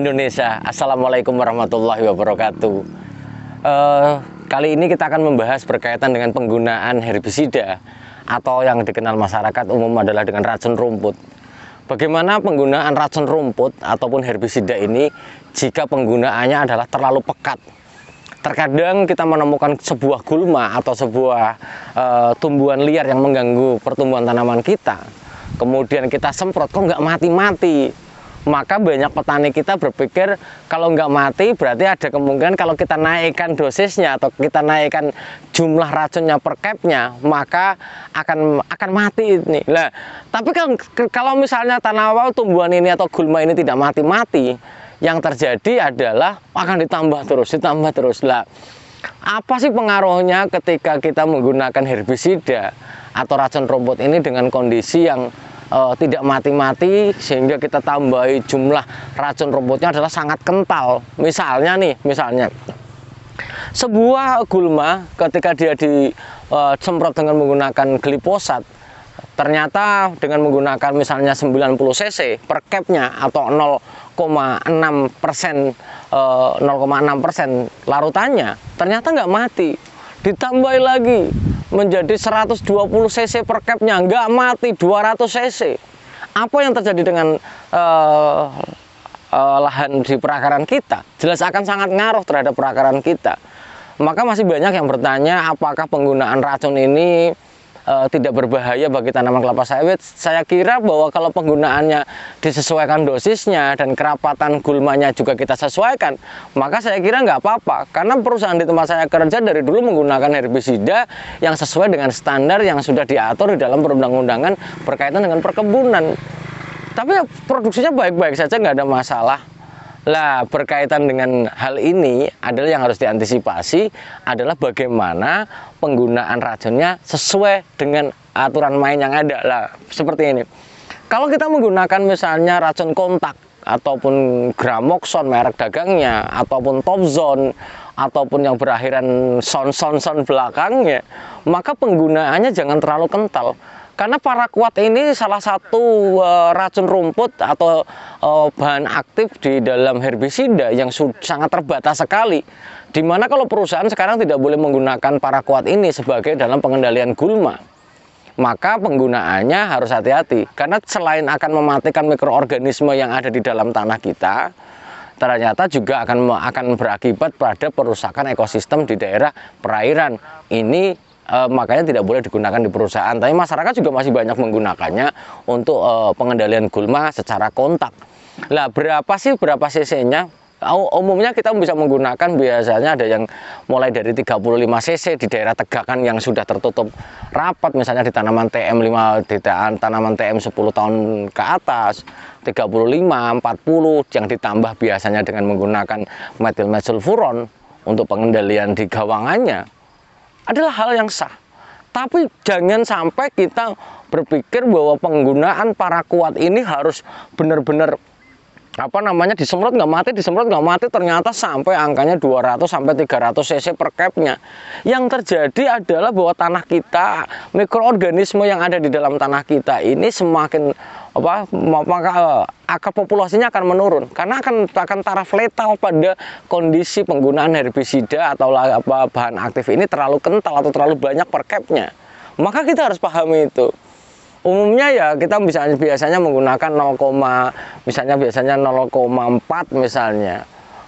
Indonesia. Assalamualaikum warahmatullahi wabarakatuh. Kali ini kita akan membahas berkaitan dengan penggunaan herbisida atau yang dikenal masyarakat umum adalah dengan racun rumput. Bagaimana penggunaan racun rumput ataupun herbisida ini jika penggunaannya adalah terlalu pekat. Terkadang kita menemukan sebuah gulma atau sebuah tumbuhan liar yang mengganggu pertumbuhan tanaman kita. Kemudian kita semprot, kok nggak mati-mati. Maka banyak petani kita berpikir kalau nggak mati berarti ada kemungkinan kalau kita naikkan dosisnya atau kita naikkan jumlah racunnya per capnya maka akan mati ini. Nah, tapi kalau misalnya tanaman tumbuhan ini atau gulma ini tidak mati-mati, yang terjadi adalah akan ditambah terus lah. Apa sih pengaruhnya ketika kita menggunakan herbisida atau racun rumput ini dengan kondisi yang tidak mati-mati sehingga kita tambahi jumlah racun rumputnya adalah sangat kental. Misalnya sebuah gulma ketika dia disemprot dengan menggunakan glifosat, ternyata dengan menggunakan misalnya 90 cc per capnya atau 0,6% larutannya, ternyata nggak mati. Ditambahi lagi menjadi 120 cc per capnya, nggak mati 200 cc. Apa yang terjadi dengan lahan di perakaran kita? Jelas akan sangat ngaruh terhadap perakaran kita. Maka masih banyak yang bertanya apakah penggunaan racun ini tidak berbahaya bagi tanaman kelapa sawit. Saya kira bahwa kalau penggunaannya disesuaikan dosisnya dan kerapatan gulmanya juga kita sesuaikan, maka saya kira nggak apa-apa. Karena perusahaan di tempat saya kerja dari dulu menggunakan herbisida yang sesuai dengan standar yang sudah diatur di dalam perundang-undangan berkaitan dengan perkebunan. Tapi produksinya baik-baik saja, nggak ada masalah. Lah, berkaitan dengan hal ini adalah yang harus diantisipasi adalah bagaimana penggunaan racunnya sesuai dengan aturan main yang ada. Lah, seperti ini. Kalau kita menggunakan misalnya racun kontak ataupun Gramoxone merek dagangnya ataupun Topzone ataupun yang berakhiran son belakangnya, maka penggunaannya jangan terlalu kental. Karena paraquat ini salah satu racun rumput atau bahan aktif di dalam herbisida yang sangat terbatas sekali. Dimana kalau perusahaan sekarang tidak boleh menggunakan paraquat ini sebagai dalam pengendalian gulma, maka penggunaannya harus hati-hati. Karena selain akan mematikan mikroorganisme yang ada di dalam tanah kita, ternyata juga akan berakibat pada perusakan ekosistem di daerah perairan. Ini makanya tidak boleh digunakan di perusahaan, tapi masyarakat juga masih banyak menggunakannya untuk pengendalian gulma secara kontak. Lah, berapa cc-nya? Umumnya kita bisa menggunakan biasanya ada yang mulai dari 35 cc di daerah tegakan yang sudah tertutup rapat, misalnya di tanaman TM5, di tanaman TM 10 tahun ke atas, 35, 40 yang ditambah biasanya dengan menggunakan metilmesulfuron untuk pengendalian di gawangannya adalah hal yang sah. Tapi jangan sampai kita berpikir bahwa penggunaan paraquat ini harus benar-benar disemprot nggak mati, ternyata sampai angkanya 200 sampai 300 cc per capnya. Yang terjadi adalah bahwa tanah kita, mikroorganisme yang ada di dalam tanah kita ini semakin maka akar populasinya akan menurun karena akan taraf letal pada kondisi penggunaan herbisida atau bahan aktif ini terlalu kental atau terlalu banyak per capnya. Maka kita harus pahami itu. Umumnya ya kita biasanya menggunakan 0,4 misalnya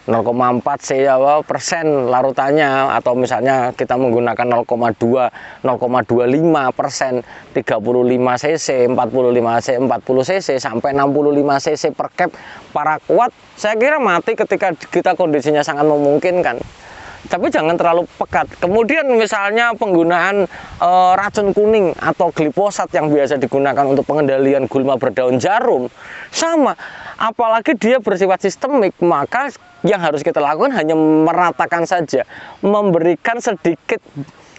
0,4 persen larutannya, atau misalnya kita menggunakan 0,25 persen 35 cc 40 cc sampai 65 cc per cap paraquat. Saya kira mati ketika kita kondisinya sangat memungkinkan. Tapi jangan terlalu pekat. Kemudian misalnya penggunaan racun kuning atau glifosat yang biasa digunakan untuk pengendalian gulma berdaun jarum, sama. Apalagi dia bersifat sistemik, maka Yang harus kita lakukan hanya meratakan saja, memberikan sedikit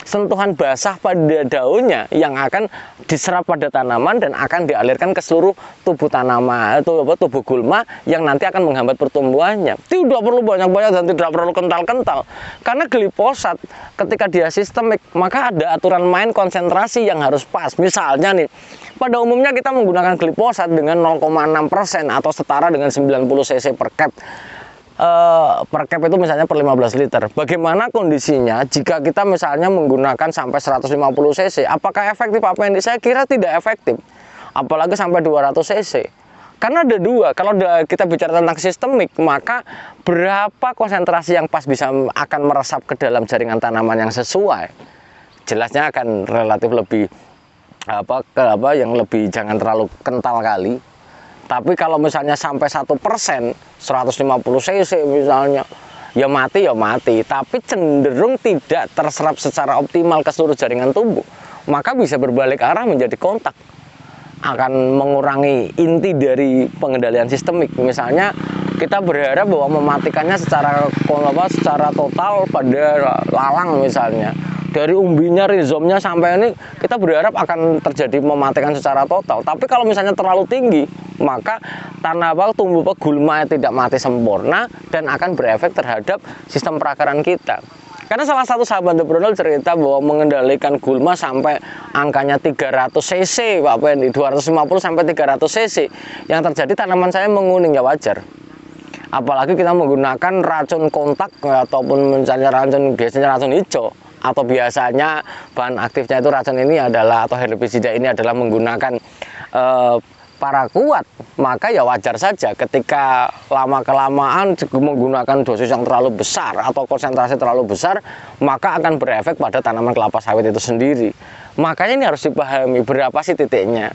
sentuhan basah pada daunnya yang akan diserap pada tanaman dan akan dialirkan ke seluruh tubuh tanaman atau tubuh gulma yang nanti akan menghambat pertumbuhannya. Tidak perlu banyak-banyak dan tidak perlu kental-kental. Karena glifosat ketika dia sistemik, maka ada aturan main konsentrasi yang harus pas. Misalnya nih, pada umumnya kita menggunakan glifosat dengan 0,6% atau setara dengan 90 cc per cap. Per cap itu misalnya per 15 liter. Bagaimana kondisinya jika kita misalnya menggunakan sampai 150 cc? Apakah efektif Pak Pendi? Saya kira tidak efektif. Apalagi sampai 200 cc. Karena ada dua. Kalau kita bicara tentang sistemik, maka berapa konsentrasi yang pas bisa akan meresap ke dalam jaringan tanaman yang sesuai? Jelasnya akan relatif lebih yang lebih jangan terlalu kental kali. Tapi kalau misalnya sampai 1%, 150 cc misalnya, ya mati. Tapi cenderung tidak terserap secara optimal ke seluruh jaringan tubuh. Maka bisa berbalik arah menjadi kontak. Akan mengurangi inti dari pengendalian sistemik. Misalnya kita berharap bahwa mematikannya secara total pada lalang misalnya. Dari umbinya, rizomnya sampai ini kita berharap akan terjadi mematikan secara total. Tapi kalau misalnya terlalu tinggi, maka tumbuh gulma tidak mati sempurna dan akan berefek terhadap sistem perakaran kita. Karena salah satu sahabat entrepreneur cerita bahwa mengendalikan gulma sampai angkanya 300 cc, Pak Pendi, 250 sampai 300 cc. Yang terjadi tanaman saya menguning, ya wajar. Apalagi kita menggunakan racun kontak ataupun misalnya biasanya racun hijau. Atau biasanya bahan aktifnya itu racun ini adalah atau herbisida ini adalah menggunakan paraquat, maka ya wajar saja ketika lama-kelamaan menggunakan dosis yang terlalu besar atau konsentrasi terlalu besar, maka akan berefek pada tanaman kelapa sawit itu sendiri. Makanya ini harus dipahami berapa sih titiknya.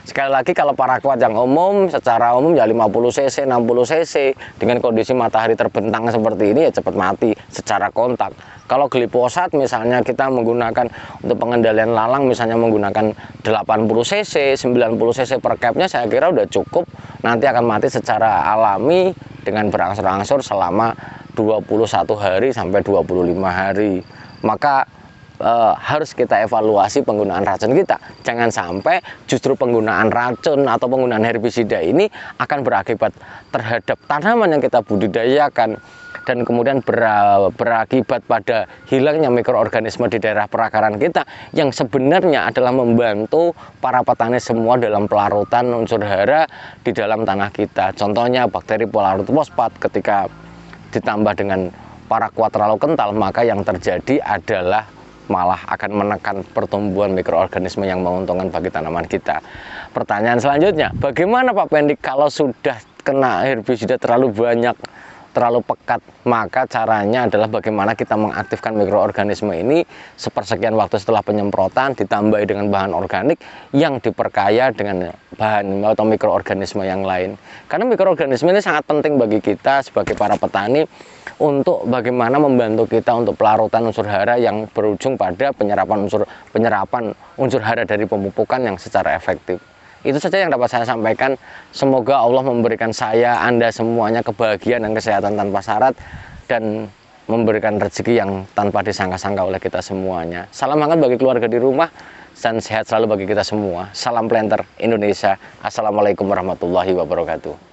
Sekali lagi, kalau paraquat yang umum, secara umum ya 50 cc, 60 cc, dengan kondisi matahari terbentang seperti ini ya cepat mati secara kontak. Kalau glifosat misalnya kita menggunakan untuk pengendalian lalang, misalnya menggunakan 80 cc, 90 cc per capnya, saya kira udah cukup. Nanti akan mati secara alami dengan berangsur-angsur selama 21 hari sampai 25 hari. Maka harus kita evaluasi penggunaan racun kita. Jangan sampai justru penggunaan racun atau penggunaan herbisida ini akan berakibat terhadap tanaman yang kita budidayakan dan kemudian berakibat pada hilangnya mikroorganisme di daerah perakaran kita yang sebenarnya adalah membantu para petani semua dalam pelarutan unsur hara di dalam tanah kita. Contohnya bakteri polarut fosfat ketika ditambah dengan paraquat terlalu kental, maka yang terjadi adalah malah akan menekan pertumbuhan mikroorganisme yang menguntungkan bagi tanaman kita. Pertanyaan selanjutnya, bagaimana Pak Pendi kalau sudah kena herbisida terlalu banyak, terlalu pekat? Maka caranya adalah bagaimana kita mengaktifkan mikroorganisme ini sepersekian waktu setelah penyemprotan, ditambahi dengan bahan organik yang diperkaya dengan bahan atau mikroorganisme yang lain. Karena mikroorganisme ini sangat penting bagi kita sebagai para petani untuk bagaimana membantu kita untuk pelarutan unsur hara yang berujung pada penyerapan unsur hara dari pemupukan yang secara efektif. Itu saja yang dapat saya sampaikan. Semoga Allah memberikan saya, Anda semuanya kebahagiaan dan kesehatan tanpa syarat dan memberikan rezeki yang tanpa disangka-sangka oleh kita semuanya. Salam hangat bagi keluarga di rumah dan sehat selalu bagi kita semua. Salam Planter Indonesia. Assalamualaikum warahmatullahi wabarakatuh.